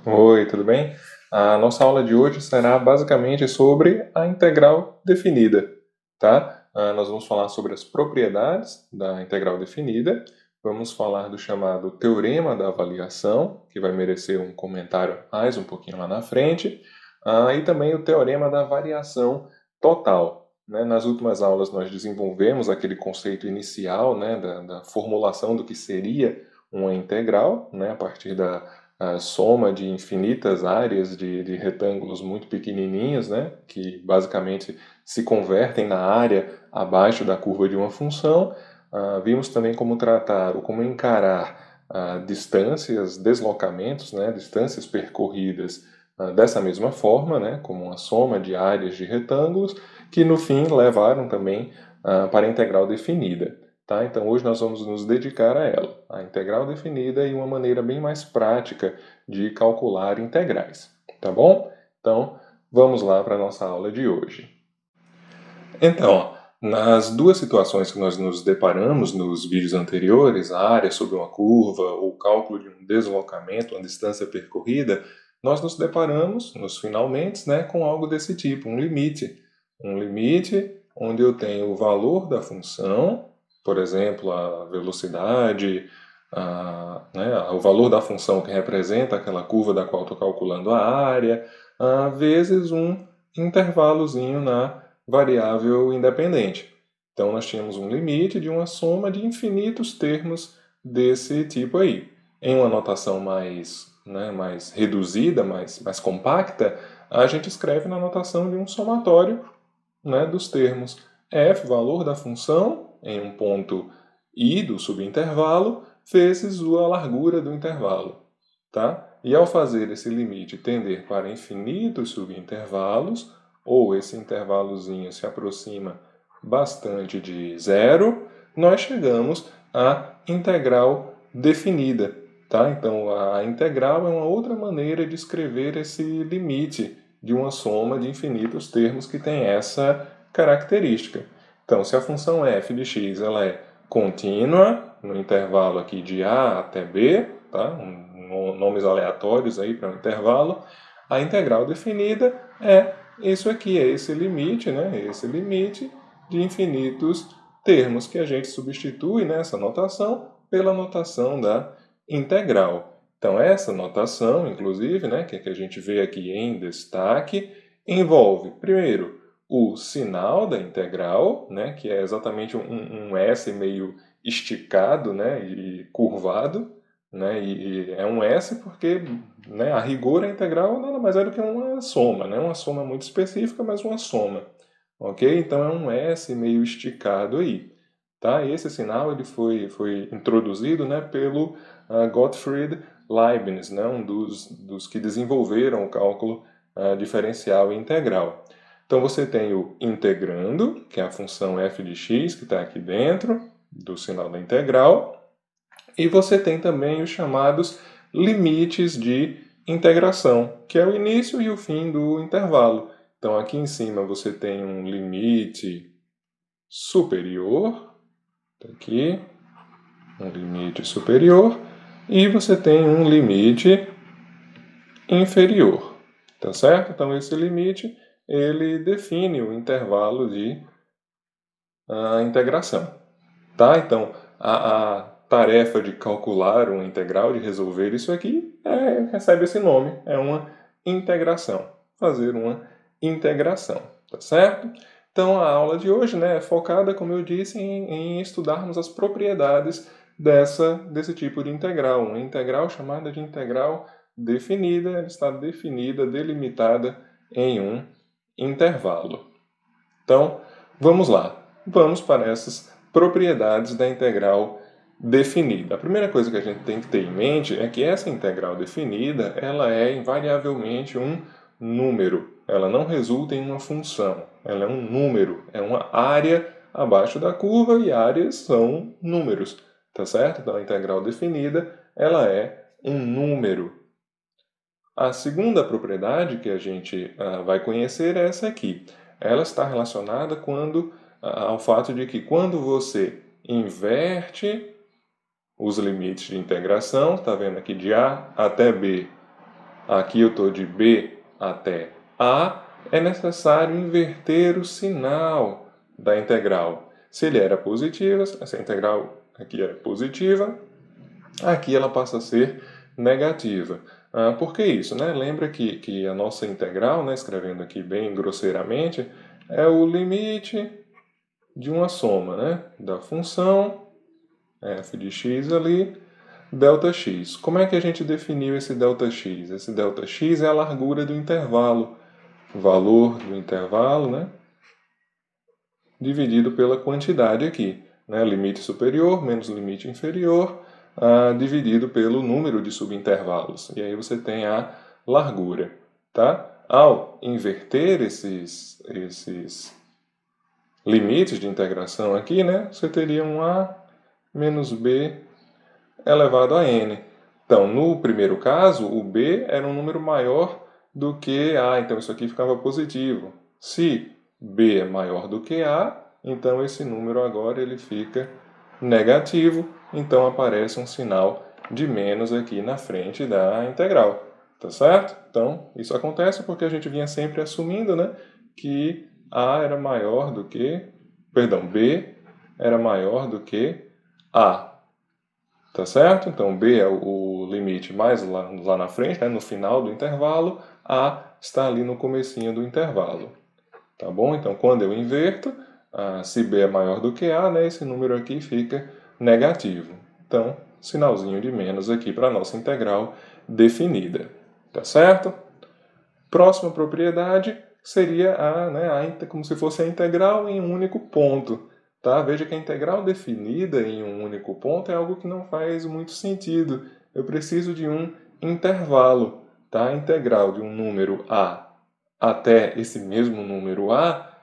Oi, tudo bem? A nossa aula de hoje será basicamente sobre a integral definida, tá? Nós vamos falar sobre as propriedades da integral definida, vamos falar do chamado teorema da avaliação, que vai merecer um comentário mais um pouquinho lá na frente, e também o teorema da variação total. Né? Nas últimas aulas nós desenvolvemos aquele conceito inicial, né, da formulação do que seria uma integral, né, a partir da a soma de infinitas áreas de retângulos muito pequenininhos, né, que basicamente se convertem na área abaixo da curva de uma função. Vimos também como tratar ou como encarar distâncias, deslocamentos, né, distâncias percorridas dessa mesma forma, né, como uma soma de áreas de retângulos, que no fim levaram também para a integral definida. Tá? Então, hoje nós vamos nos dedicar a ela, a integral definida e uma maneira bem mais prática de calcular integrais. Tá bom? Então, vamos lá para a nossa aula de hoje. Então, nas duas situações que nós nos deparamos nos vídeos anteriores, a área sobre uma curva, o cálculo de um deslocamento, uma distância percorrida, nós nos deparamos, nos finalmente, né, com algo desse tipo, um limite. Um limite onde eu tenho o valor da função, por exemplo, a velocidade, o valor da função que representa aquela curva da qual estou calculando a área, vezes um intervalozinho na variável independente. Então, nós tínhamos um limite de uma soma de infinitos termos desse tipo aí. Em uma notação mais reduzida, mais compacta, a gente escreve na notação de um somatório, né, dos termos f, valor da função, em um ponto i do subintervalo, vezes a largura do intervalo. Tá? E ao fazer esse limite tender para infinitos subintervalos, ou esse intervalozinho se aproxima bastante de zero, nós chegamos à integral definida. Tá? Então, a integral é uma outra maneira de escrever esse limite de uma soma de infinitos termos que tem essa característica. Então, se a função f de x ela é contínua, no intervalo aqui de a até b, tá? Nomes aleatórios aí para o intervalo, a integral definida é isso aqui, é esse limite, né? Esse limite de infinitos termos que a gente substitui nessa notação pela notação da integral. Então, essa notação, inclusive, né, que a gente vê aqui em destaque, envolve, primeiro, o sinal da integral, né, que é exatamente um S meio esticado, né, e curvado, né, e é um S porque, né, a rigor a integral nada mais é do que uma soma, né, uma soma muito específica, mas uma soma, ok? Então é um S meio esticado aí, tá? Esse sinal ele foi introduzido, né, pelo Gottfried Leibniz, né, um dos que desenvolveram o cálculo diferencial e integral. Então você tem o integrando, que é a função f de x que está aqui dentro do sinal da integral, e você tem também os chamados limites de integração, que é o início e o fim do intervalo. Então aqui em cima você tem um limite superior, aqui, um limite superior, e você tem um limite inferior, tá certo? Então esse limite ele define o intervalo de integração, tá? Então a tarefa de calcular uma integral, de resolver isso aqui, recebe esse nome, é uma integração, fazer uma integração, tá certo? Então a aula de hoje, né, é focada, como eu disse, em estudarmos as propriedades desse tipo de integral, uma integral chamada de integral definida, ela está definida, delimitada em um intervalo. Então, vamos lá. Vamos para essas propriedades da integral definida. A primeira coisa que a gente tem que ter em mente é que essa integral definida, ela é invariavelmente um número. Ela não resulta em uma função. Ela é um número, é uma área abaixo da curva e áreas são números, tá certo? Então a integral definida, ela é um número. A segunda propriedade que a gente vai conhecer é essa aqui. Ela está relacionada ao fato de que quando você inverte os limites de integração, está vendo aqui de A até B, aqui eu estou de B até A, é necessário inverter o sinal da integral. Se ele era positivo, essa integral aqui era positiva, aqui ela passa a ser negativa. Por que isso? Né? Lembra que a nossa integral, né, escrevendo aqui bem grosseiramente, é o limite de uma soma, né, da função f de x ali, ΔX. Como é que a gente definiu esse ΔX? Esse ΔX é a largura do intervalo, valor do intervalo, né, dividido pela quantidade aqui, né, limite superior menos limite inferior, dividido pelo número de subintervalos. E aí você tem a largura. Tá? Ao inverter esses limites de integração aqui, né, você teria um a menos b elevado a n. Então, no primeiro caso, o b era um número maior do que a, então isso aqui ficava positivo. Se b é maior do que a, então esse número agora ele fica negativo, então aparece um sinal de menos aqui na frente da integral, tá certo? Então, isso acontece porque a gente vinha sempre assumindo, né, que a era maior do que, b era maior do que a, tá certo? Então, b é o limite mais lá na frente, né, no final do intervalo, a está ali no comecinho do intervalo, tá bom? Então, quando eu inverto, se b é maior do que a, né, esse número aqui fica negativo. Então, sinalzinho de menos aqui para a nossa integral definida, tá certo? Próxima propriedade seria como se fosse a integral em um único ponto. Tá? Veja que a integral definida em um único ponto é algo que não faz muito sentido. Eu preciso de um intervalo. Tá? A integral de um número a até esse mesmo número a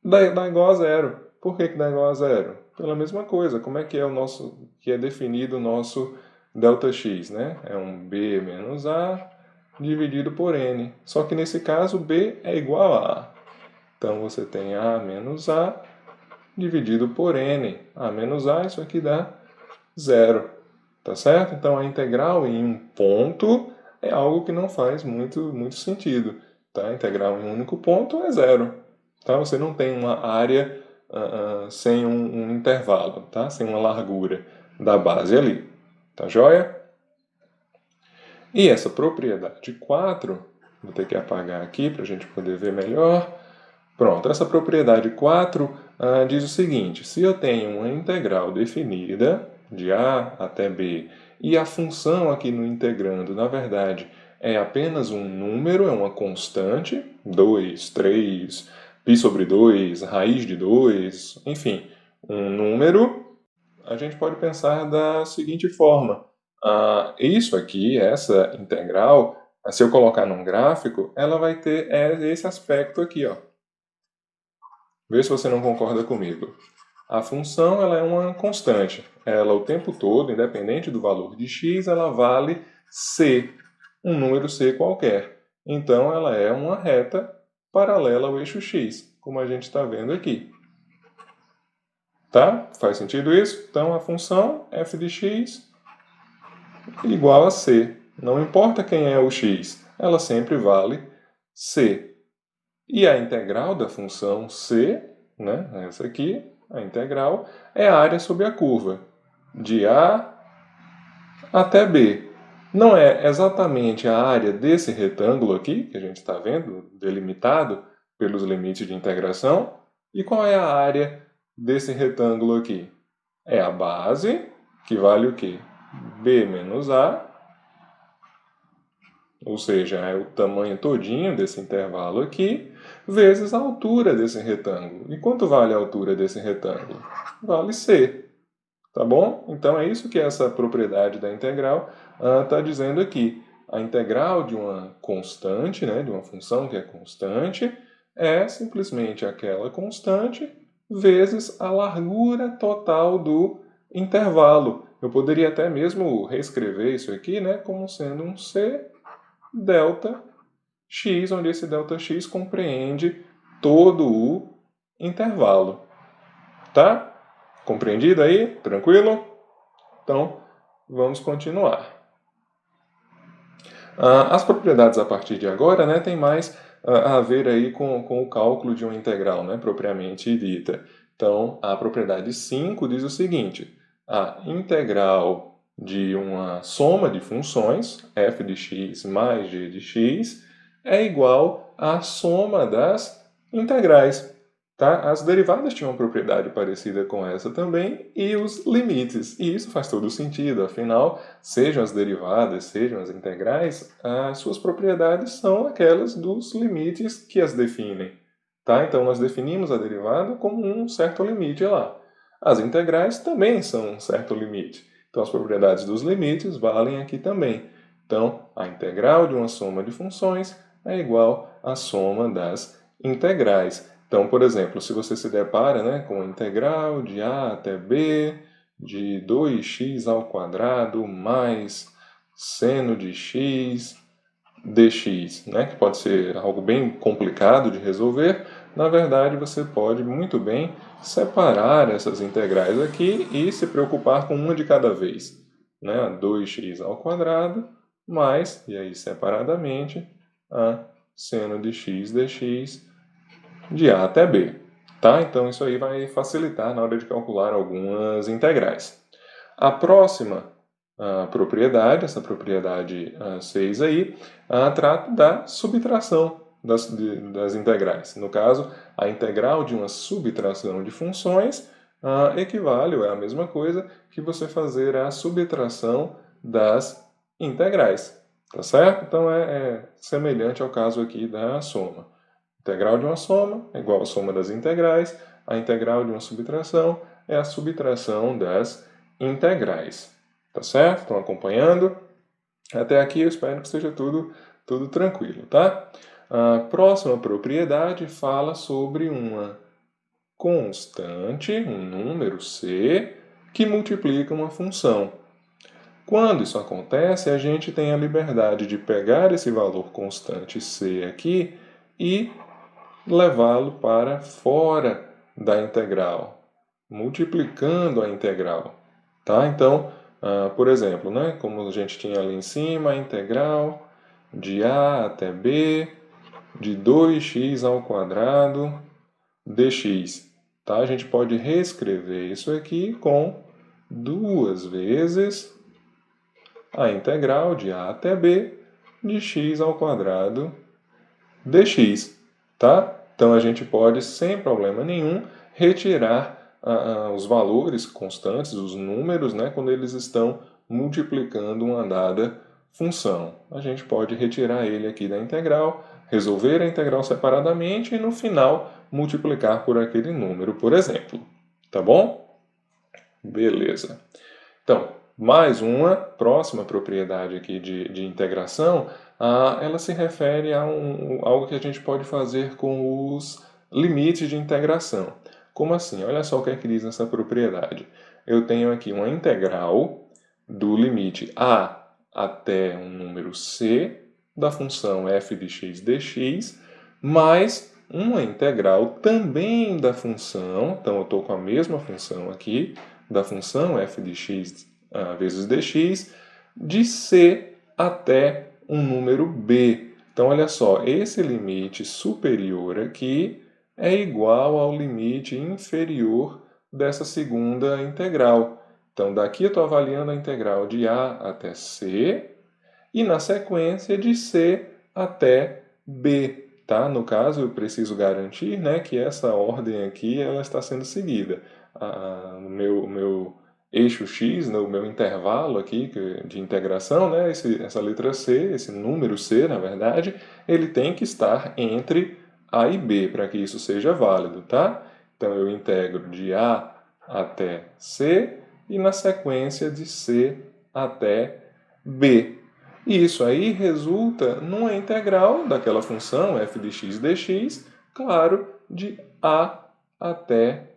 dá igual a zero. Por que dá igual a zero? Pela mesma coisa. Como é que é definido o nosso ΔX? Né? É um b menos a dividido por n. Só que nesse caso b é igual a a. Então você tem a menos a dividido por n. A menos a, isso aqui dá zero. Tá certo? Então a integral em um ponto é algo que não faz muito sentido. Tá? A integral em um único ponto é zero. Tá? Você não tem uma área sem um intervalo, tá? Sem uma largura da base ali. Tá joia? E essa propriedade 4, vou ter que apagar aqui para a gente poder ver melhor. Pronto, essa propriedade 4 diz o seguinte: se eu tenho uma integral definida, de a até b, e a função aqui no integrando, na verdade, é apenas um número, é uma constante, 2, 3, π sobre 2, raiz de 2, enfim, um número, a gente pode pensar da seguinte forma: isso aqui, essa integral, se eu colocar num gráfico, ela vai ter esse aspecto aqui, ó. Vê se você não concorda comigo. A função ela é uma constante. Ela o tempo todo, independente do valor de x, ela vale c, um número c qualquer. Então ela é uma reta paralela ao eixo x, como a gente está vendo aqui. Tá? Faz sentido isso? Então a função f de x igual a c. Não importa quem é o x, ela sempre vale c. E a integral da função c, né, essa aqui, a integral, é a área sobre a curva, de A até B. Não é exatamente a área desse retângulo aqui, que a gente está vendo, delimitado pelos limites de integração. E qual é a área desse retângulo aqui? É a base, que vale o quê? B menos A, ou seja, é o tamanho todinho desse intervalo aqui, vezes a altura desse retângulo. E quanto vale a altura desse retângulo? Vale c. Tá bom? Então é isso que essa propriedade da integral está dizendo aqui. A integral de uma constante, né, de uma função que é constante, é simplesmente aquela constante vezes a largura total do intervalo. Eu poderia até mesmo reescrever isso aqui, né, como sendo um c delta x, onde esse delta x compreende todo o intervalo. Tá? Compreendido aí? Tranquilo? Então, vamos continuar. As propriedades a partir de agora, né, tem mais a ver aí com o cálculo de uma integral, né, propriamente dita. Então, a propriedade 5 diz o seguinte: a integral de uma soma de funções, f de x mais g de x, é igual à soma das integrais. Tá? As derivadas tinham uma propriedade parecida com essa também, e os limites. E isso faz todo sentido, afinal, sejam as derivadas, sejam as integrais, as suas propriedades são aquelas dos limites que as definem. Tá? Então, nós definimos a derivada como um certo limite lá. As integrais também são um certo limite. Então, as propriedades dos limites valem aqui também. Então, a integral de uma soma de funções é igual à soma das integrais. Então, por exemplo, se você se depara, né, com a integral de a até b de 2x ao quadrado mais seno de x dx, né, que pode ser algo bem complicado de resolver, na verdade você pode muito bem separar essas integrais aqui e se preocupar com uma de cada vez. Né, 2x ao quadrado mais, e aí separadamente, a seno de x dx de A até B. Tá? Então isso aí vai facilitar na hora de calcular algumas integrais. A próxima propriedade, essa propriedade 6 aí, trata da subtração das integrais. No caso, a integral de uma subtração de funções equivale, ou é a mesma coisa, que você fazer a subtração das integrais. Tá certo? Então é semelhante ao caso aqui da soma. A integral de uma soma é igual à soma das integrais. A integral de uma subtração é a subtração das integrais. Tá certo? Estão acompanhando? Até aqui eu espero que esteja tudo tranquilo, tá? A próxima propriedade fala sobre uma constante, um número c, que multiplica uma função. Quando isso acontece, a gente tem a liberdade de pegar esse valor constante c aqui e levá-lo para fora da integral, multiplicando a integral. Tá? Então, por exemplo, né, como a gente tinha ali em cima, a integral de a até b de 2x ao quadrado dx. Tá? A gente pode reescrever isso aqui com 2 vezes a integral de a até b de x ao quadrado dx. Tá? Então a gente pode, sem problema nenhum, retirar os valores constantes, os números, né, quando eles estão multiplicando uma dada função. A gente pode retirar ele aqui da integral, resolver a integral separadamente e no final multiplicar por aquele número, por exemplo. Tá bom? Beleza. Então, mais uma próxima propriedade aqui de integração, ela se refere a algo que a gente pode fazer com os limites de integração. Como assim? Olha só o que é que diz essa propriedade. Eu tenho aqui uma integral do limite a até um número c da função f de x dx, mais uma integral também da função, então eu estou com a mesma função aqui, da função f de x vezes dx, de c até um número b. Então, olha só, esse limite superior aqui é igual ao limite inferior dessa segunda integral. Então, daqui eu estou avaliando a integral de a até c e, na sequência, de c até b. Tá? No caso, eu preciso garantir, né, que essa ordem aqui ela está sendo seguida. O meu eixo x, né, o meu intervalo aqui de integração, né, essa letra c, esse número c, na verdade, ele tem que estar entre a e b para que isso seja válido, tá? Então eu integro de a até c e na sequência de c até b. E isso aí resulta numa integral daquela função f de x dx, claro, de a até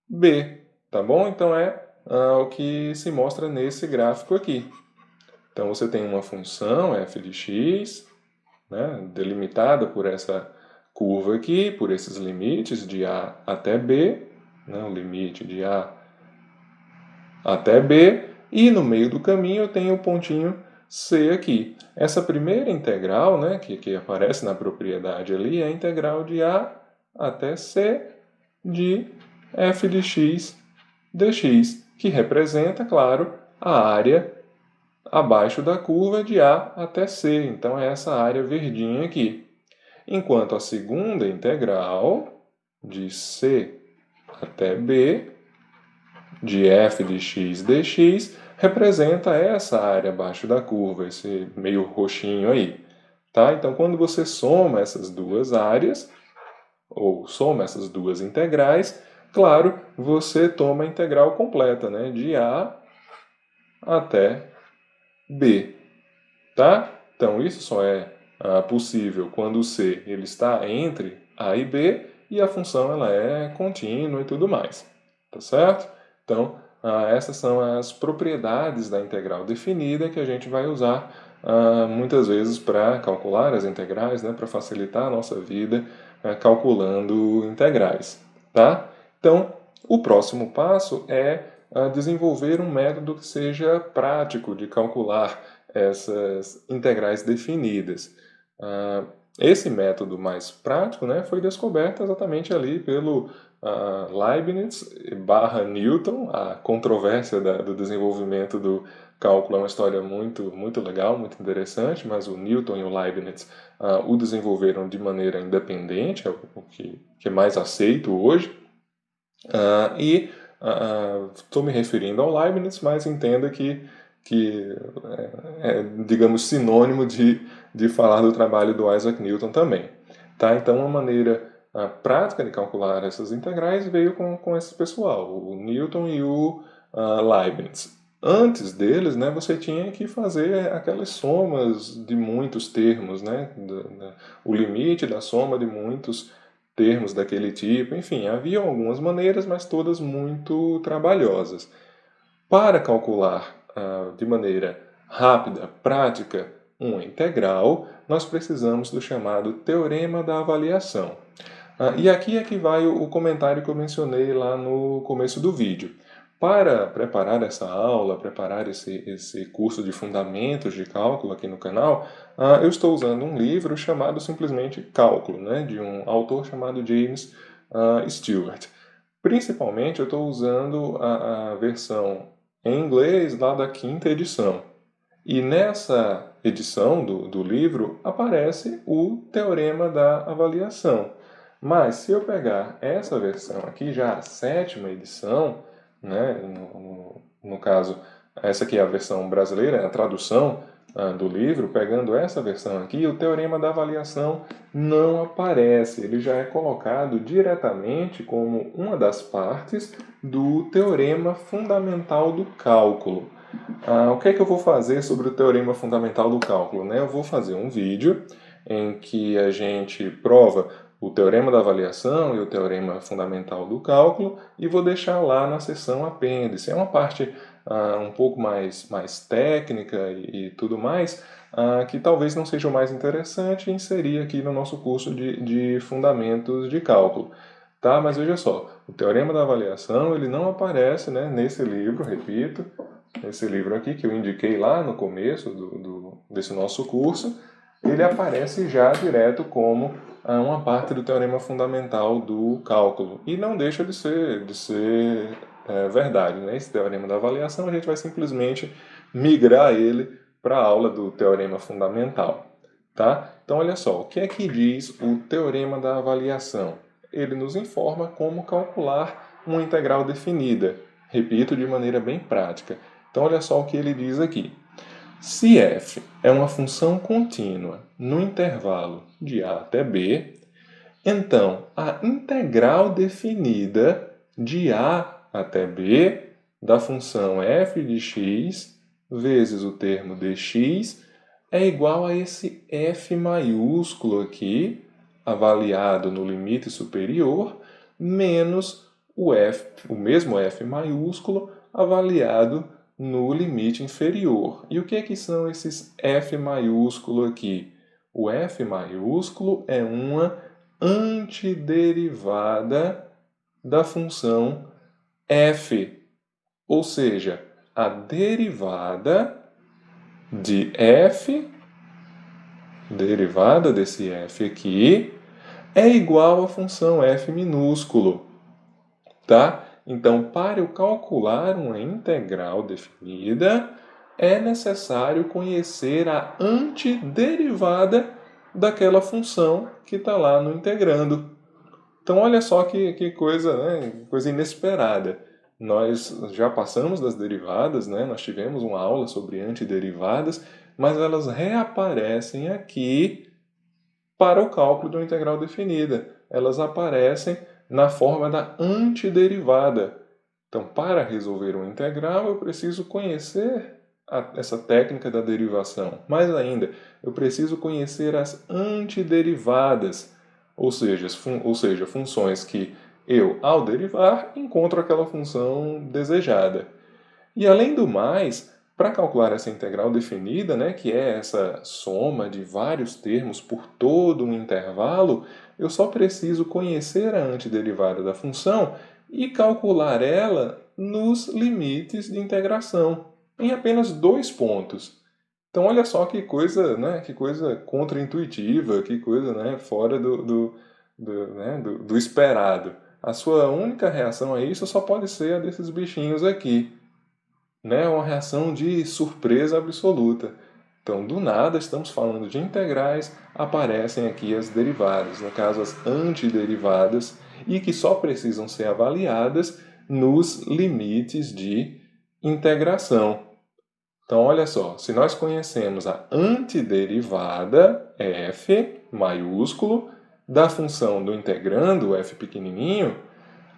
b, tá bom? Então é o que se mostra nesse gráfico aqui. Então você tem uma função f de x, né, delimitada por essa curva aqui, por esses limites de a até b, né, o limite de a até b, e no meio do caminho eu tenho o pontinho C aqui. Essa primeira integral, né, que aparece na propriedade ali, é a integral de A até C de f de x dx, que representa, claro, a área abaixo da curva de A até C. Então, é essa área verdinha aqui. Enquanto a segunda integral, de C até B, de f de x dx, representa essa área abaixo da curva, esse meio roxinho aí. Tá? Então, quando você soma essas duas áreas, ou soma essas duas integrais, claro, você toma a integral completa, né? De A até B. Tá? Então, isso só é possível quando o C ele está entre A e B e a função ela é contínua e tudo mais. Tá certo? Então, essas são as propriedades da integral definida que a gente vai usar muitas vezes para calcular as integrais, né, para facilitar a nossa vida calculando integrais. Tá? Então, o próximo passo é desenvolver um método que seja prático de calcular essas integrais definidas. Esse método mais prático, né, foi descoberto exatamente ali pelo Leibniz barra Newton. A controvérsia do desenvolvimento do cálculo é uma história muito legal, muito interessante, mas o Newton e o Leibniz o desenvolveram de maneira independente, é o que é mais aceito hoje. E estou me referindo ao Leibniz, mas entenda que digamos, sinônimo de falar do trabalho do Isaac Newton também. Tá? Então, uma maneira prática de calcular essas integrais veio com esse pessoal, o Newton e o Leibniz. Antes deles, né, você tinha que fazer aquelas somas de muitos termos, né, o limite da soma de muitos termos daquele tipo. Enfim, havia algumas maneiras, mas todas muito trabalhosas. Para calcular de maneira rápida, prática, uma integral, nós precisamos do chamado teorema da avaliação. E aqui é que vai o comentário que eu mencionei lá no começo do vídeo. Para preparar essa aula, preparar esse curso de fundamentos de cálculo aqui no canal, eu estou usando um livro chamado simplesmente Cálculo, né, de um autor chamado James Stewart. Principalmente eu estou usando a versão em inglês lá da quinta edição. E nessa edição do livro aparece o teorema da avaliação. Mas se eu pegar essa versão aqui, já a sétima edição, né, no caso, essa aqui é a versão brasileira, a tradução do livro, pegando essa versão aqui, o teorema da avaliação não aparece. Ele já é colocado diretamente como uma das partes do teorema fundamental do cálculo. O que é que eu vou fazer sobre o teorema fundamental do cálculo? Né? Eu vou fazer um vídeo em que a gente prova o teorema da avaliação e o teorema fundamental do cálculo e vou deixar lá na seção apêndice. É uma parte um pouco mais técnica e tudo mais, que talvez não seja o mais interessante inserir aqui no nosso curso de fundamentos de cálculo. Tá? Mas veja só, o teorema da avaliação ele não aparece, né, nesse livro, repito, esse livro aqui que eu indiquei lá no começo desse nosso curso, ele aparece já direto como uma parte do teorema fundamental do cálculo. E não deixa de ser verdade. Né? Esse teorema da avaliação a gente vai simplesmente migrar ele para a aula do teorema fundamental. Tá? Então, olha só, o que é que diz o teorema da avaliação? Ele nos informa como calcular uma integral definida. Repito, de maneira bem prática. Então, olha só o que ele diz aqui. Se f é uma função contínua no intervalo de a até b, então a integral definida de a até b da função f de x vezes o termo dx é igual a esse f maiúsculo aqui, avaliado no limite superior, menos o mesmo f maiúsculo avaliado no limite inferior. E o que é que são esses f maiúsculo aqui? O f maiúsculo é uma antiderivada da função f, ou seja, a derivada de f, derivada desse f aqui, é igual à função f minúsculo, tá? Então, para eu calcular uma integral definida, é necessário conhecer a antiderivada daquela função que está lá no integrando. Então, olha só que coisa, né? Coisa inesperada. Nós já passamos das derivadas, né? Nós tivemos uma aula sobre antiderivadas, mas elas reaparecem aqui para o cálculo de uma integral definida. Elas aparecem na forma da antiderivada. Então, para resolver uma integral, eu preciso conhecer essa técnica da derivação. Mais ainda, eu preciso conhecer as antiderivadas, ou seja, funções que eu, ao derivar, encontro aquela função desejada. E além do mais, para calcular essa integral definida, né, que é essa soma de vários termos por todo um intervalo, eu só preciso conhecer a antiderivada da função e calcular ela nos limites de integração, em apenas 2 pontos. Então, olha só que coisa, né, que coisa contraintuitiva, que coisa, né, fora do esperado. A sua única reação a isso só pode ser a desses bichinhos aqui, né? Uma reação de surpresa absoluta. Então, do nada, estamos falando de integrais, aparecem aqui as derivadas, no caso as antiderivadas, e que só precisam ser avaliadas nos limites de integração. Então, olha só, se nós conhecemos a antiderivada f maiúsculo da função do integrando f pequenininho,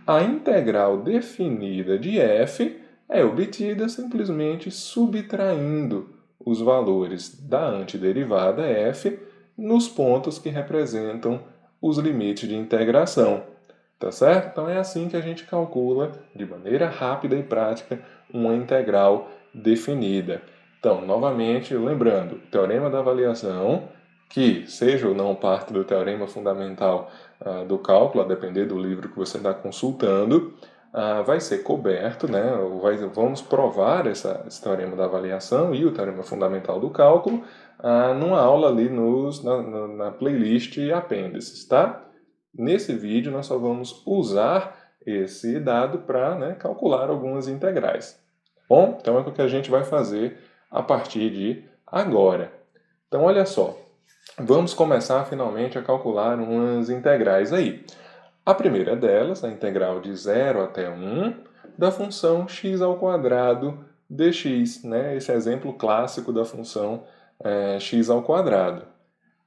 a integral definida de f é obtida simplesmente subtraindo os valores da antiderivada f nos pontos que representam os limites de integração. Tá certo? Então é assim que a gente calcula, de maneira rápida e prática, uma integral definida. Então, novamente, lembrando, teorema da avaliação, que seja ou não parte do teorema fundamental do cálculo, a depender do livro que você está consultando, vai ser coberto, né? Vamos provar esse teorema da avaliação e o teorema fundamental do cálculo numa aula ali na playlist apêndices, tá? Nesse vídeo, nós só vamos usar esse dado para, né, calcular algumas integrais. Bom, então é o que a gente vai fazer a partir de agora. Então, olha só, vamos começar finalmente a calcular umas integrais aí. A primeira delas, a integral de 0 até 1 da função x ao quadrado dx, né? Esse exemplo clássico da função x ao quadrado.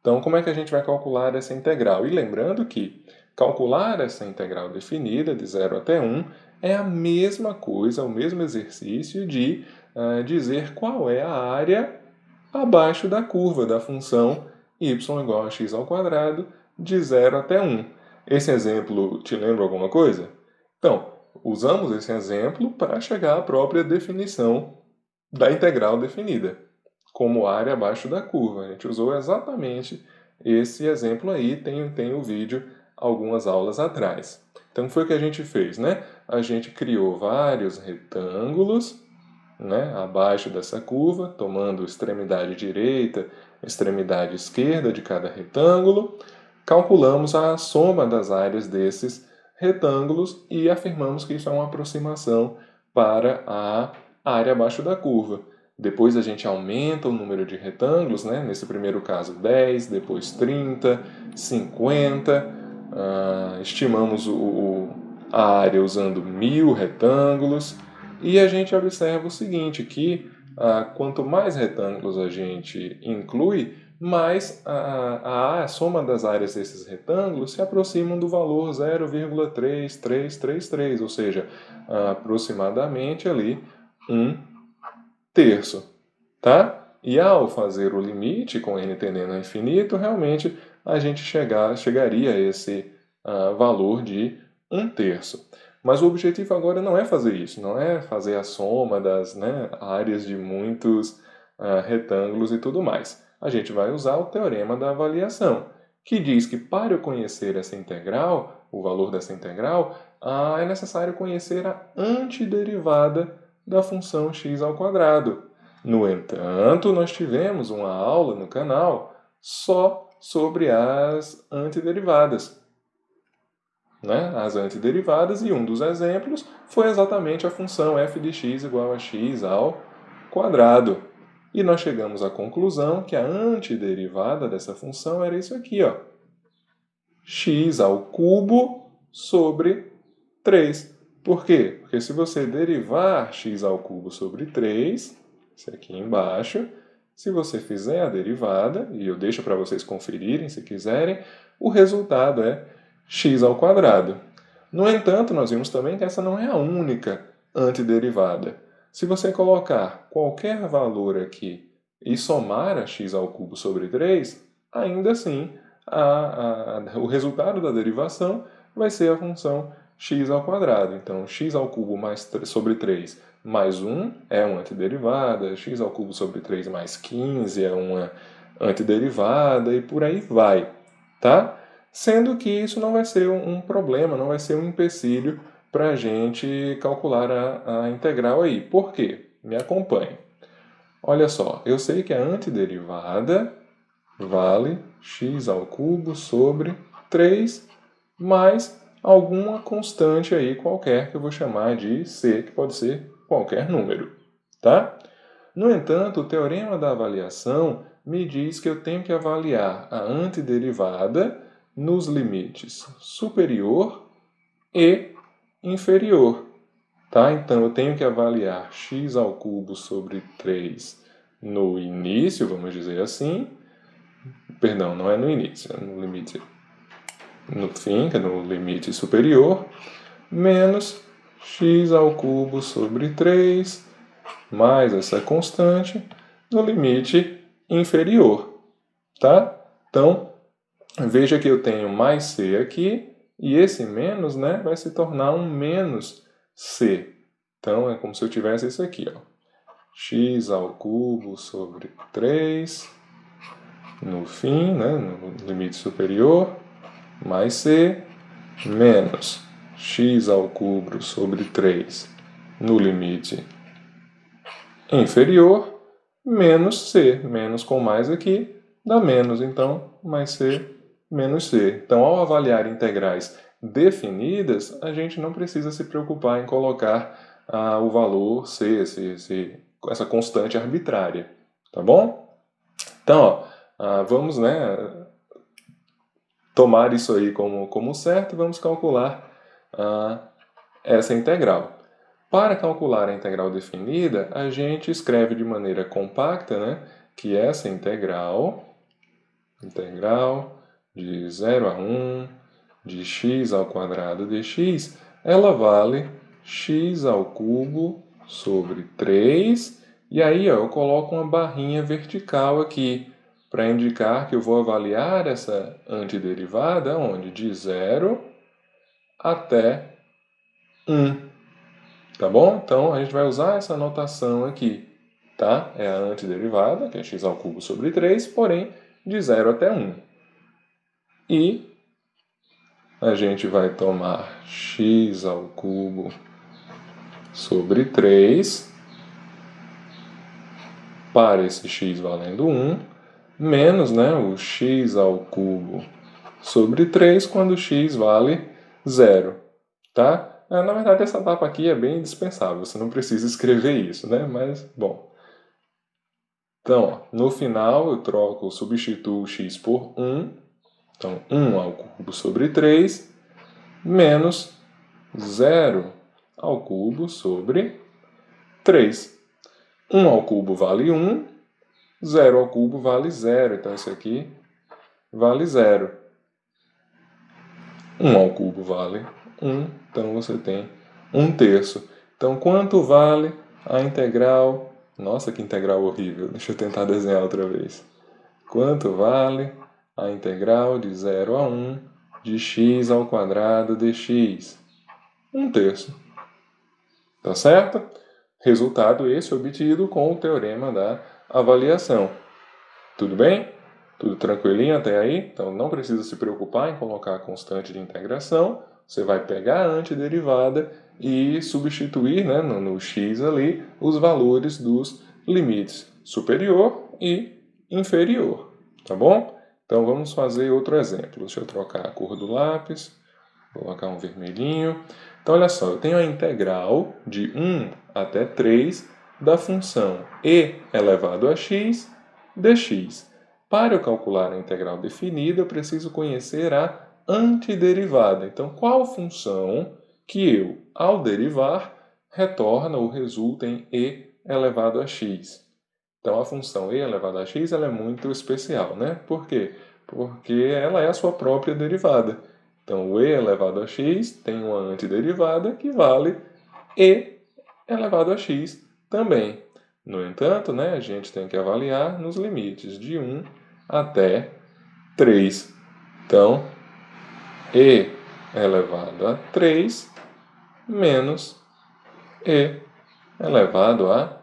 Então, como é que a gente vai calcular essa integral? E lembrando que calcular essa integral definida de 0 até 1 é a mesma coisa, o mesmo exercício de dizer qual é a área abaixo da curva da função y igual a x ao quadrado de 0 até 1. Esse exemplo te lembra alguma coisa? Então, usamos esse exemplo para chegar à própria definição da integral definida, como área abaixo da curva. A gente usou exatamente esse exemplo aí, tem o vídeo algumas aulas atrás. Então, foi o que a gente fez, né? A gente criou vários retângulos, né, abaixo dessa curva, tomando extremidade direita, extremidade esquerda de cada retângulo, calculamos a soma das áreas desses retângulos e afirmamos que isso é uma aproximação para a área abaixo da curva. Depois a gente aumenta o número de retângulos, né? Nesse primeiro caso 10, depois 30, 50, estimamos a área usando 1000 retângulos, e a gente observa o seguinte, que quanto mais retângulos a gente inclui, mais a soma das áreas desses retângulos se aproximam do valor 0,3333, ou seja, aproximadamente ali 1/3, tá? E ao fazer o limite com n tendendo ao infinito, realmente a gente chegaria a esse valor de 1/3. Mas o objetivo agora não é fazer isso, não é fazer a soma das, né, áreas de muitos retângulos e tudo mais. A gente vai usar o teorema da avaliação, que diz que para eu conhecer essa integral, o valor dessa integral, é necessário conhecer a antiderivada da função x ao quadrado. No entanto, nós tivemos uma aula no canal só sobre as antiderivadas, né? As antiderivadas, e um dos exemplos foi exatamente a função f de x igual a x ao quadrado. E nós chegamos à conclusão que a antiderivada dessa função era isso aqui, ó, x ao cubo sobre 3. Por quê? Porque se você derivar x ao cubo sobre 3, isso aqui embaixo, se você fizer a derivada, e eu deixo para vocês conferirem se quiserem, o resultado é x ao quadrado. No entanto, nós vimos também que essa não é a única antiderivada. Se você colocar qualquer valor aqui e somar a x ao cubo sobre 3, ainda assim o resultado da derivação vai ser a função x ao quadrado. Então, x ao cubo sobre 3 mais 1 é uma antiderivada, x ao cubo sobre 3 mais 15 é uma antiderivada, e por aí vai, tá? Sendo que isso não vai ser um problema, não vai ser um empecilho para a gente calcular a integral aí. Por quê? Me acompanhe. Olha só, eu sei que a antiderivada vale x ao cubo sobre 3 mais alguma constante aí qualquer que eu vou chamar de c, que pode ser qualquer número, tá? No entanto, o teorema da avaliação me diz que eu tenho que avaliar a antiderivada nos limites superior e inferior, tá? Então, eu tenho que avaliar x ao cubo sobre 3 no início, vamos dizer assim. Perdão, não é no início, é no limite, no fim, que é no limite superior, menos x ao cubo sobre 3, mais essa constante, no limite inferior, tá? Então, veja que eu tenho mais c aqui, e esse menos, né, vai se tornar um menos c. Então, é como se eu tivesse isso aqui, ó, x ao cubo sobre 3, no fim, né, no limite superior, mais c, menos x ao cubo sobre 3 no limite inferior, menos c. Menos com mais aqui dá menos, então mais c menos c. Então, ao avaliar integrais definidas, a gente não precisa se preocupar em colocar o valor c, essa constante arbitrária, tá bom? Então, vamos, né, tomar isso aí como certo, vamos calcular essa integral. Para calcular a integral definida, a gente escreve de maneira compacta, né, que essa integral de 0 a 1 de x ao quadrado dx, ela vale x ao cubo sobre 3, e aí ó, eu coloco uma barrinha vertical aqui, para indicar que eu vou avaliar essa antiderivada onde? De 0 até 1. Tá bom? Então, a gente vai usar essa notação aqui, tá? É a antiderivada, que é x ao cubo sobre 3, porém, de 0 até 1. E a gente vai tomar x ao cubo sobre 3, para esse x valendo 1, menos, né, o x ao cubo sobre 3 quando x vale 0, tá? Na verdade, essa etapa aqui é bem indispensável, você não precisa escrever isso, né? Mas, bom. Então, ó, no final eu substituo x por 1, então 1 ao cubo sobre 3, menos 0 ao cubo sobre 3. 1 ao cubo vale 1, 0 ao cubo vale 0, então isso aqui vale 0. 1 ao cubo vale 1, então você tem 1/3. Então, quanto vale a integral? Nossa, que integral horrível. Deixa eu tentar desenhar outra vez. Quanto vale a integral de 0 a 1 de x ao quadrado dx? 1/3. Tá certo? Resultado esse obtido com o teorema da avaliação. Tudo bem? Tudo tranquilinho até aí? Então não precisa se preocupar em colocar a constante de integração. Você vai pegar a antiderivada e substituir, né, no x ali os valores dos limites superior e inferior, tá bom? Então vamos fazer outro exemplo. Deixa eu trocar a cor do lápis, vou colocar um vermelhinho. Então olha só, eu tenho a integral de 1 até 3 da função e elevado a x dx. Para eu calcular a integral definida, eu preciso conhecer a antiderivada. Então, qual função que eu, ao derivar, retorna ou resulta em e elevado a x? Então, a função e elevado a x ela é muito especial, né? Por quê? Porque ela é a sua própria derivada. Então, o e elevado a x tem uma antiderivada que vale e elevado a x também. No entanto, né, a gente tem que avaliar nos limites de 1 até 3. Então, e elevado a 3 menos e elevado a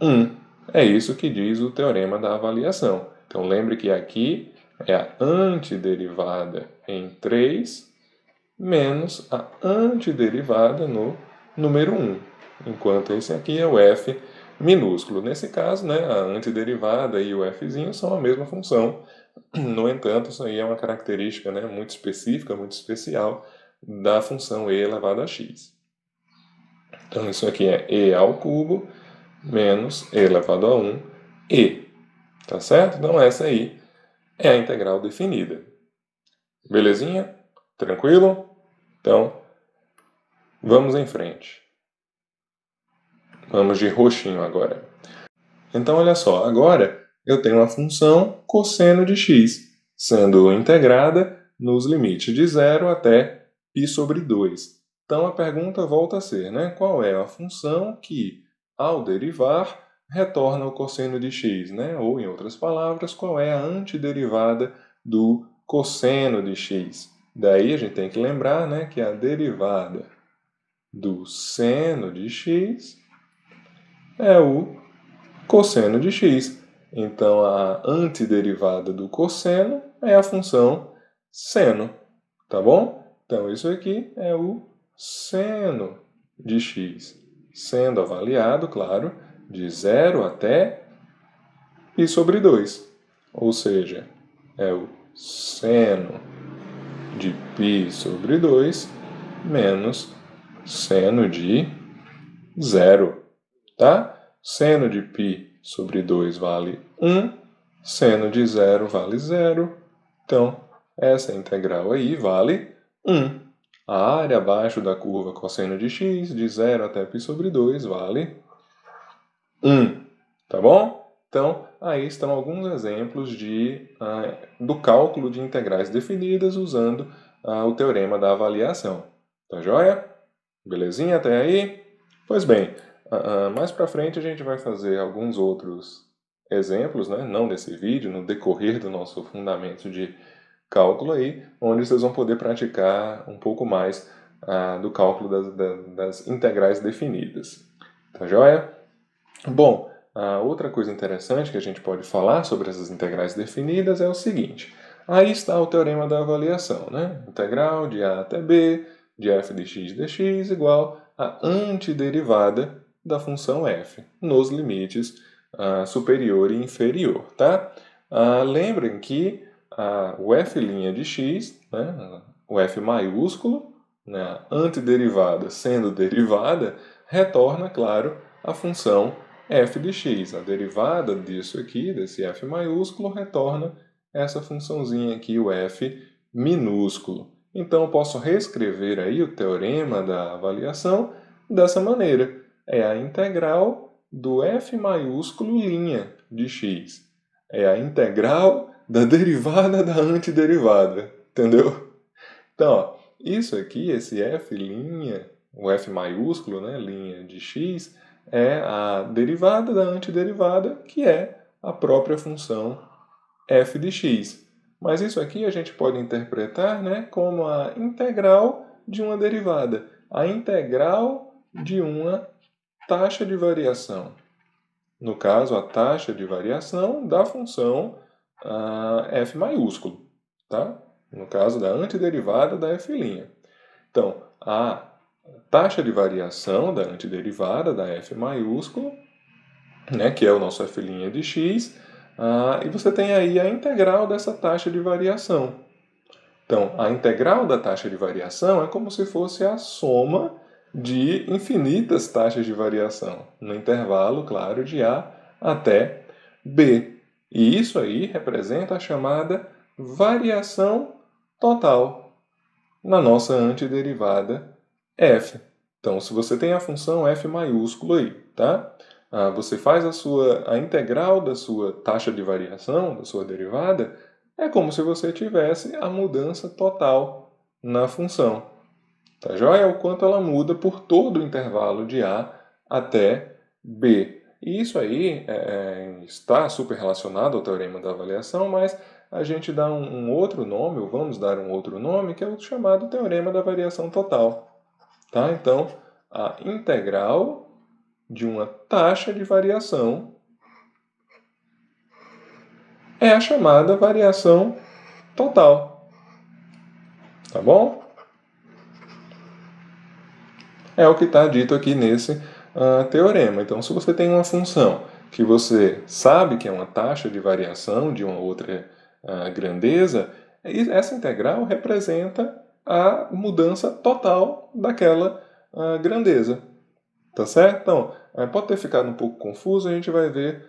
1. É isso que diz o teorema da avaliação. Então, lembre que aqui é a antiderivada em 3 menos a antiderivada no número 1, enquanto esse aqui é o f minúsculo. Nesse caso, né, a antiderivada e o fzinho são a mesma função. No entanto, isso aí é uma característica, né, muito específica, muito especial da função e elevado a x. Então, isso aqui é e ao cubo menos e elevado a 1 e. Tá certo? Então, essa aí é a integral definida. Belezinha? Tranquilo? Então, vamos em frente. Vamos de roxinho agora. Então, olha só, agora eu tenho a função cosseno de x, sendo integrada nos limites de 0 até π sobre 2. Então, a pergunta volta a ser, né? Qual é a função que, ao derivar, retorna o cosseno de x, né? Ou, em outras palavras, qual é a antiderivada do cosseno de x? Daí a gente tem que lembrar, né, que a derivada do seno de x é o cosseno de x. Então, a antiderivada do cosseno é a função seno, tá bom? Então, isso aqui é o seno de x, sendo avaliado, claro, de 0 até π sobre 2. Ou seja, é o seno de π sobre 2 menos seno de 0, tá? Seno de π sobre 2 vale 1, seno de 0 vale 0. Então, essa integral aí vale 1. A área abaixo da curva cosseno de x, de 0 até π sobre 2, vale 1. Tá bom? Então, aí estão alguns exemplos do cálculo de integrais definidas usando o teorema da avaliação. Tá joia? Belezinha até aí? Pois bem, mais para frente a gente vai fazer alguns outros exemplos, né? Não nesse vídeo, no decorrer do nosso fundamento de cálculo aí, onde vocês vão poder praticar um pouco mais do cálculo das integrais definidas. Tá joia? Bom, outra coisa interessante que a gente pode falar sobre essas integrais definidas é o seguinte. Aí está o teorema da avaliação, né? Integral de a até b, de f de x dx igual a antiderivada da função f, nos limites superior e inferior, tá? Lembrem que o f' de x, né, o f maiúsculo, né, a antiderivada sendo derivada, retorna, claro, a função f de x. A derivada disso aqui, desse f maiúsculo, retorna essa funçãozinha aqui, o f minúsculo. Então, eu posso reescrever aí o teorema da avaliação dessa maneira. É a integral do f maiúsculo' de x. É a integral da derivada da antiderivada. Entendeu? Então, ó, isso aqui, esse f', o f maiúsculo, né, linha de x, é a derivada da antiderivada, que é a própria função f de x. Mas isso aqui a gente pode interpretar, né, como a integral de uma derivada, a integral de uma taxa de variação. No caso, a taxa de variação da função f maiúsculo, tá? No caso da antiderivada da f'. Então, a taxa de variação da antiderivada da f maiúsculo né, que é o nosso f' de x, e você tem aí a integral dessa taxa de variação. Então, a integral da taxa de variação é como se fosse a soma de infinitas taxas de variação, no intervalo, claro, de A até B. E isso aí representa a chamada variação total na nossa antiderivada f. Então, se você tem a função f maiúsculo aí, tá? Você faz a integral da sua taxa de variação, da sua derivada, é como se você tivesse a mudança total na função. Tá joia? É o quanto ela muda por todo o intervalo de A até B. E isso aí está super relacionado ao teorema da avaliação, mas a gente dá um outro nome, ou vamos dar um outro nome, que é o chamado teorema da variação total. Tá? Então, a integral de uma taxa de variação é a chamada variação total. Tá bom? É o que está dito aqui nesse teorema. Então, se você tem uma função que você sabe que é uma taxa de variação de uma outra grandeza, essa integral representa a mudança total daquela grandeza. Tá certo? Então, pode ter ficado um pouco confuso, a gente vai ver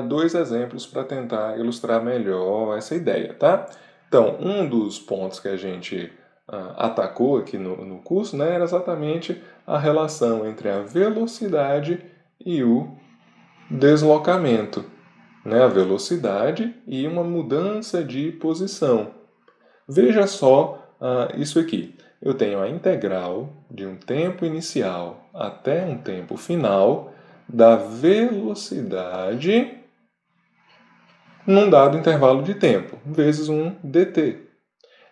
dois exemplos para tentar ilustrar melhor essa ideia, tá? Então, um dos pontos que a gente atacou aqui no curso, né, era exatamente a relação entre a velocidade e o deslocamento, né? A velocidade e uma mudança de posição. Veja só isso aqui. Eu tenho a integral de um tempo inicial até um tempo final da velocidade num dado intervalo de tempo, vezes um dt.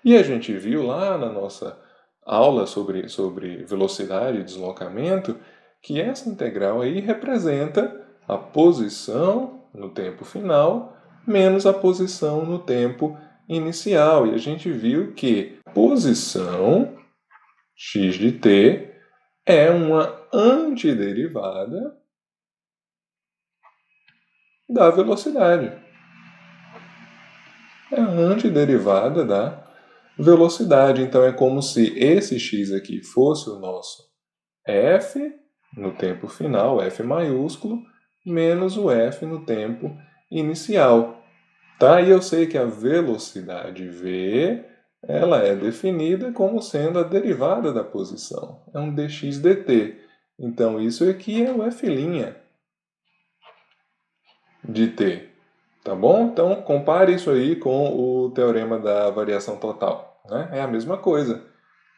E a gente viu lá na nossa aula sobre velocidade e deslocamento que essa integral aí representa a posição no tempo final menos a posição no tempo inicial. E a gente viu que a posição x de t é uma antiderivada da velocidade. É a antiderivada da velocidade. Então é como se esse x aqui fosse o nosso f no tempo final, f maiúsculo, menos o f no tempo inicial. Tá? E eu sei que a velocidade v ela é definida como sendo a derivada da posição. É um dx dt. Então isso aqui é o f' de t. Tá bom? Então compare isso aí com o teorema da variação total. Né? É a mesma coisa.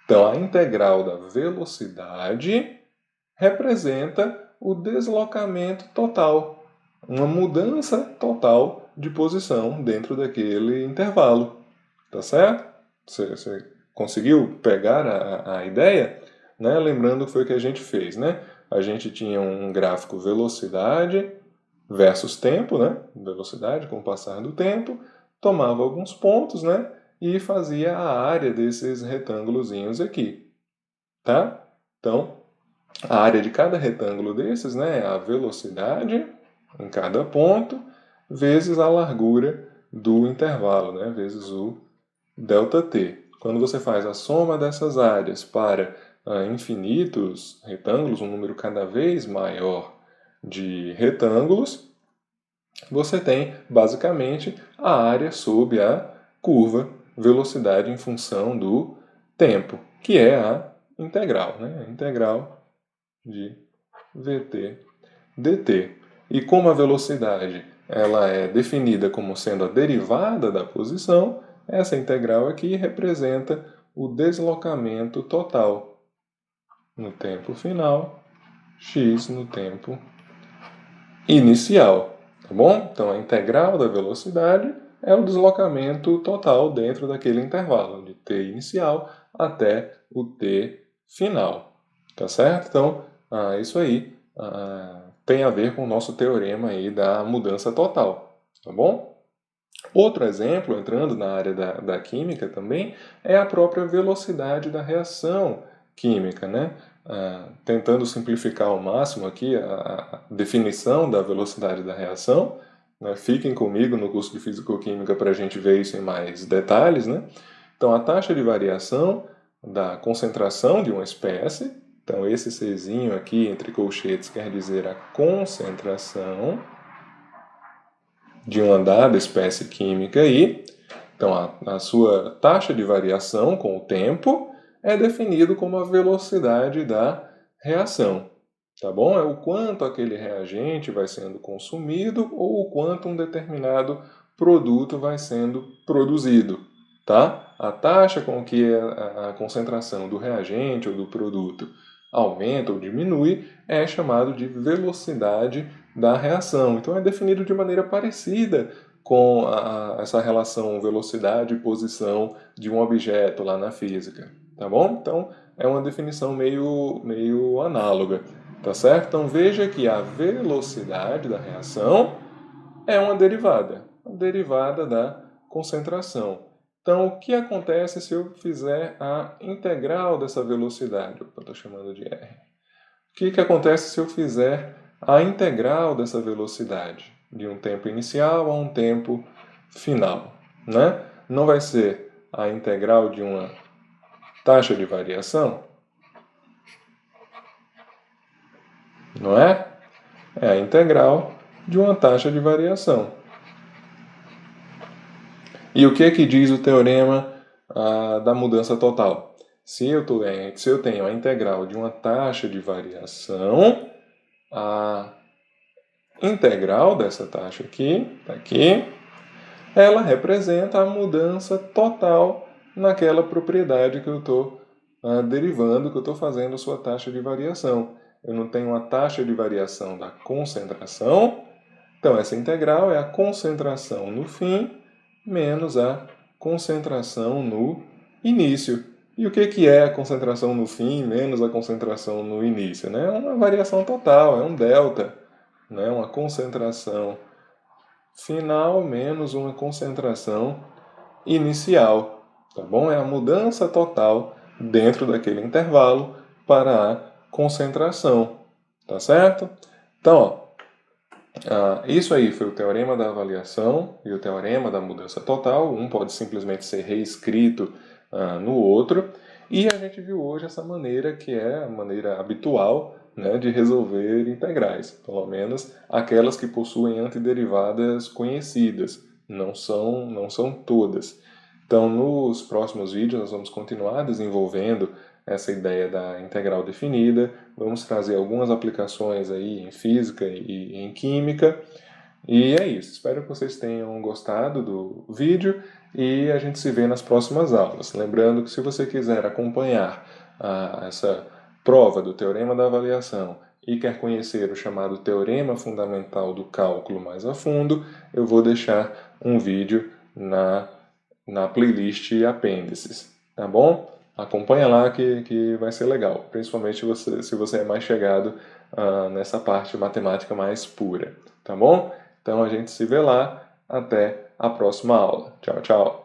Então a integral da velocidade representa o deslocamento total, uma mudança total de posição dentro daquele intervalo. Tá certo? Você conseguiu pegar a ideia? Né? Lembrando que foi o que a gente fez, né? A gente tinha um gráfico velocidade versus tempo, né? Velocidade com o passar do tempo, tomava alguns pontos, né? E fazia a área desses retângulozinhos aqui, tá? Então, a área de cada retângulo desses, né, é a velocidade em cada ponto vezes a largura do intervalo, né, vezes o ΔT. Quando você faz a soma dessas áreas para infinitos retângulos, um número cada vez maior de retângulos, você tem basicamente a área sob a curva velocidade em função do tempo, que é a integral, né? A integral de vt dt. E como a velocidade ela é definida como sendo a derivada da posição, essa integral aqui representa o deslocamento total no tempo final, x no tempo inicial. Tá bom? Então a integral da velocidade é o deslocamento total dentro daquele intervalo, de t inicial até o t final. Tá certo? Então, isso aí tem a ver com o nosso teorema aí da mudança total. Tá bom? Outro exemplo, entrando na área da química também, é a própria velocidade da reação química, né? tentando simplificar ao máximo aqui a definição da velocidade da reação, né? Fiquem comigo no curso de Físico-Química para a gente ver isso em mais detalhes, né? Então, a taxa de variação da concentração de uma espécie, então esse Czinho aqui entre colchetes quer dizer a concentração de uma dada espécie química aí. Então, a sua taxa de variação com o tempo é definido como a velocidade da reação, tá bom? É o quanto aquele reagente vai sendo consumido ou o quanto um determinado produto vai sendo produzido, tá? A taxa com que a concentração do reagente ou do produto aumenta ou diminui é chamado de velocidade da reação. Então é definido de maneira parecida com essa relação velocidade e posição de um objeto lá na física, tá bom? Então é uma definição meio análoga, tá certo? Então veja que a velocidade da reação é uma derivada da concentração. Então, o que acontece se eu fizer a integral dessa velocidade? Eu estou chamando de R. O que acontece se eu fizer a integral dessa velocidade? De um tempo inicial a um tempo final, né? Não vai ser a integral de uma taxa de variação? Não é? É a integral de uma taxa de variação. E o que diz o teorema da mudança total? Se eu tenho a integral de uma taxa de variação, a integral dessa taxa aqui, ela representa a mudança total naquela propriedade que eu estou derivando, que eu estou fazendo a sua taxa de variação. Eu não tenho uma taxa de variação da concentração, então essa integral é a concentração no fim menos a concentração no início. E o que é a concentração no fim menos a concentração no início? Né? É uma variação total, é um delta, né? Uma concentração final menos uma concentração inicial, tá bom? É a mudança total dentro daquele intervalo para a concentração, tá certo? Então, ó, isso aí foi o teorema da avaliação e o teorema da mudança total. Um pode simplesmente ser reescrito no outro. E a gente viu hoje essa maneira que é a maneira habitual, né, de resolver integrais. Pelo menos aquelas que possuem antiderivadas conhecidas. Não são todas. Então, nos próximos vídeos, nós vamos continuar desenvolvendo essa ideia da integral definida. Vamos trazer algumas aplicações aí em física e em química. E é isso. Espero que vocês tenham gostado do vídeo e a gente se vê nas próximas aulas. Lembrando que se você quiser acompanhar essa prova do Teorema da Avaliação e quer conhecer o chamado Teorema Fundamental do Cálculo mais a fundo, eu vou deixar um vídeo na playlist Apêndices, tá bom? Acompanha lá que vai ser legal, principalmente se você é mais chegado nessa parte matemática mais pura, tá bom? Então a gente se vê lá, até a próxima aula. Tchau, tchau!